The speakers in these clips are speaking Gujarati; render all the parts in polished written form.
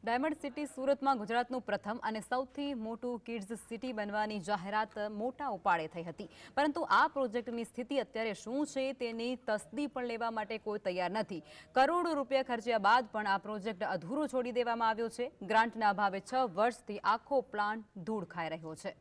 ડાયમંડ સિટી સુરતમાં ગુજરાતનું પ્રથમ અને સૌથી મોટું કિડ્સ સિટી બનવાની જાહેરાત મોટા ઉપાડે થઈ હતી, પરંતુ આ પ્રોજેક્ટની સ્થિતિ અત્યારે શું છે તેની તસદી પણ લેવા માટે કોઈ તૈયાર નથી। કરોડો રૂપિયા ખર્ચ્યા બાદ પણ આ પ્રોજેક્ટ અધૂરો છોડી દેવામાં આવ્યો છે। ગ્રાન્ટના અભાવે 6 વર્ષથી આખો પ્લાન ધૂળ ખાઈ રહ્યો છે।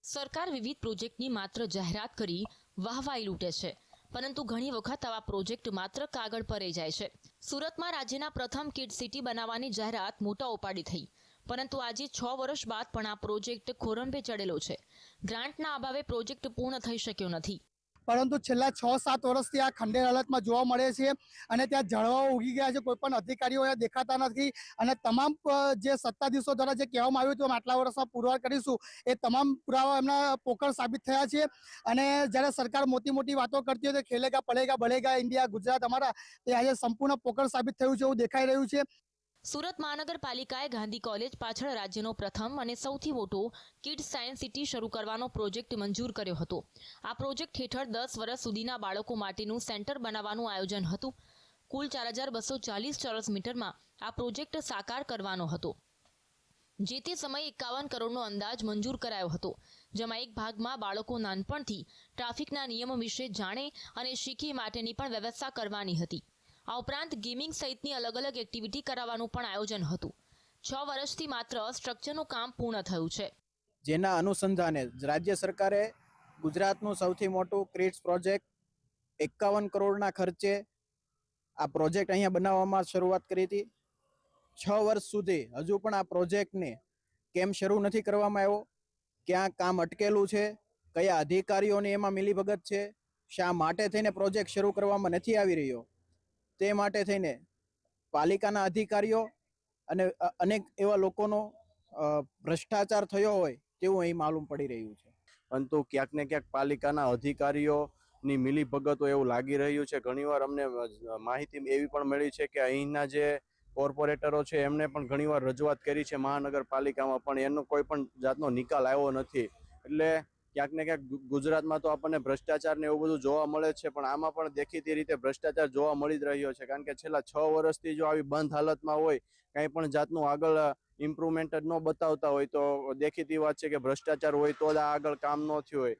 સરકાર વિવિધ પ્રોજેક્ટની માત્ર જાહેરાત કરી વાહવાઈ લૂંટે છે, પરંતુ ઘણી વખત આવા પ્રોજેક્ટ માત્ર કાગળ પર રહી જાય છે। સુરતમાં રાજ્યના પ્રથમ કિડ સિટી બનાવવાની જાહેરાત મોટા ઉપાડી થઈ, પરંતુ આજે 6 વર્ષ બાદ પણ આ પ્રોજેક્ટ ખોરંભે ચડેલો છે। ગ્રાન્ટના અભાવે પ્રોજેક્ટ પૂર્ણ થઈ શક્યો નથી, પરંતુ છેલ્લા 6-7 વર્ષથી આ ખંડેર હાલતમાં જોવા મળે છે અને ત્યાં ઝાડવાઓ ઉગી ગયા છે। કોઈ પણ અધિકારીઓ દેખાતા નથી અને તમામ જે સત્તાધીશો દ્વારા જે કહેવામાં આવ્યું હતું આટલા વર્ષમાં પુરવાર કરીશું, એ તમામ પુરાવા એમના પોકળ સાબિત થયા છે। અને જ્યારે સરકાર મોટી વાતો કરતી હોય તો ખેલેગા પડેગા બળેગા ઇન્ડિયા ગુજરાત અમારા, તે આજે સંપૂર્ણ પોકળ સાબિત થયું છે એવું દેખાઈ રહ્યું છે। સુરત મહાનગરપાલિકાએ ગાંધી કોલેજ પાછળ રાજ્યનો પ્રથમ અને સૌથી મોટો કિડ્સ સાયન્સ સિટી શરૂ કરવાનો પ્રોજેક્ટ મંજૂર કર્યો હતો। આ પ્રોજેક્ટ હેઠળ 10 વર્ષ સુધીના બાળકો માટેનું સેન્ટર બનાવવાનું આયોજન હતું। કુલ 4240 ચોરસ મીટરમાં આ પ્રોજેક્ટ સાકાર કરવાનો હતો। જે તે સમયે 51 કરોડનો અંદાજ મંજૂર કરાયો હતો, જેમાં એક ભાગમાં બાળકો નાનપણથી ટ્રાફિકના નિયમો વિશે જાણે અને શીખે માટેની પણ વ્યવસ્થા કરવાની હતી। આ ઉપરાંત ગેમિંગ સહિતની અલગ અલગ એક્ટિવિટી કરાવવાનું પણ આયોજન હતું। 6 વર્ષથી માત્ર સ્ટ્રક્ચરનું કામ પૂર્ણ થયું છે, જેના અનુસંધાને રાજ્ય સરકારે ગુજરાતનું સૌથી મોટું કિડ્સ પ્રોજેક્ટ 51 કરોડના ખર્ચે આ પ્રોજેક્ટ અહીંયા બનાવવામાં શરૂઆત કરી હતી। 6 વર્ષ સુધી હજુ પણ આ પ્રોજેક્ટને કેમ શરૂ નથી કરવામાં આવ્યો, ક્યાં કામ અટકેલું છે, કયા અધિકારીઓની એમાં મિલીભગત છે, શા માટે થઈને પ્રોજેક્ટ શરૂ કરવામાં નથી આવી રહ્યો, તે માટે થઈને પાલિકાના અધિકારીઓ અને અનેક એવા લોકોનો ભ્રષ્ટાચાર થયો હોય તેવું અહીં માલુમ પડી રહ્યું છે। પરંતુ ક્યાંક ને ક્યાંક પાલિકાના અધિકારીઓની મિલીભગતો એવું લાગી રહ્યું છે। ઘણીવાર અમને માહિતી એવી પણ મળી છે કે અહીંના જે કોર્પોરેટરો છે એમને પણ ઘણીવાર રજૂઆત કરી છે મહાનગરપાલિકામાં, પણ એનો કોઈ પણ જાતનો નિકાલ આવ્યો નથી। એટલે ક્યાંક ને ક્યાંક ગુજરાતમાં તો આપણને ભ્રષ્ટાચાર ને એવું બધું જોવા મળે છે, પણ આમાં પણ દેખીતી રીતે ભ્રષ્ટાચાર જોવા મળી જ રહ્યો છે। કારણ કે છેલ્લા 6 વર્ષથી જો આવી બંધ હાલતમાં હોય, કંઈ પણ જાતનું આગળ ઇમ્પ્રુવમેન્ટ જ ન બતાવતા હોય તો દેખીતી વાત છે કે ભ્રષ્ટાચાર હોય તો જ આગળ કામ ન થયું હોય।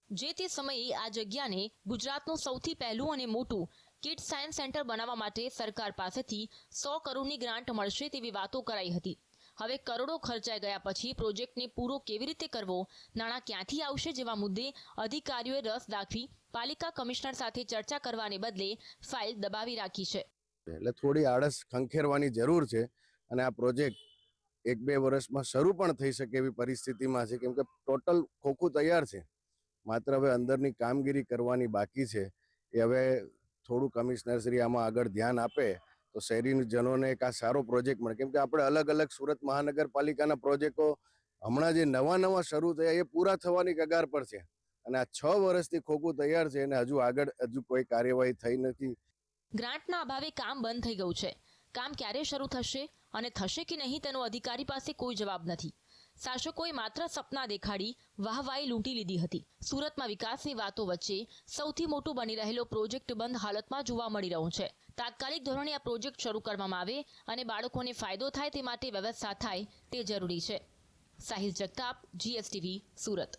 જે તે સમયે આ જગ્યાને ગુજરાતનું સૌથી પહેલું અને મોટું કિડ્સ સાયન્સ સેન્ટર બનાવવા માટે સરકાર પાસેથી 100 કરોડની ગ્રાન્ટ મળશે તેવી વાતો કરાઈ હતી। હવે કરોડો ખર્ચાઈ ગયા પછી પ્રોજેક્ટને પૂરો કેવી રીતે કરવો, નાણાં ક્યાંથી આવશે જેવા મુદ્દે અધિકારીઓએ રસ દાખવી પાલિકા કમિશનર સાથે ચર્ચા કરવાને બદલે ફાઇલ દબાવી રાખી છે। એટલે થોડી આળસ ખંખેરવાની જરૂર છે અને આ પ્રોજેક્ટ 1-2 વર્ષમાં શરૂ પણ થઈ શકે એવી પરિસ્થિતિમાં છે, કેમ કે ટોટલ ખોખું તૈયાર છે, માત્ર હવે અંદરની કામગીરી કરવાની બાકી છે। એ હવે થોડું કમિશનર શ્રી આમાં આગળ ધ્યાન આપે તો શહેરીજનોને એક આ સારો પ્રોજેક્ટ મળે, કેમ કે આપણે અલગ અલગ સુરત મહાનગરપાલિકાના પ્રોજેક્ટો હમણાં જે નવા શરૂ થયા એ પૂરા થવાની કગાર પર છે અને આ 6 વર્ષથી ખોખું તૈયાર છે અને હજુ કોઈ કાર્યવાહી થઈ નથી। ગ્રાન્ટના અભાવે કામ બંધ થઈ ગયું છે। કામ ક્યારે શરૂ થશે અને થશે કે નહીં તેનો અધિકારી પાસે કોઈ જવાબ નથી। શાસકોએ માત્ર સપના દેખાડી વાહવાઈ લૂંટી લીધી હતી। સુરતમાં વિકાસની વાતો વચ્ચે સૌથી મોટું બની રહેલો પ્રોજેક્ટ બંધ હાલતમાં જોવા મળી રહ્યો છે। તાત્કાલિક ધોરણે આ પ્રોજેક્ટ શરૂ કરવામાં આવે અને બાળકોને ફાયદો થાય તે માટે વ્યવસ્થા થાય તે જરૂરી છે। સાહિલ જગતાપ, GSTV, સુરત।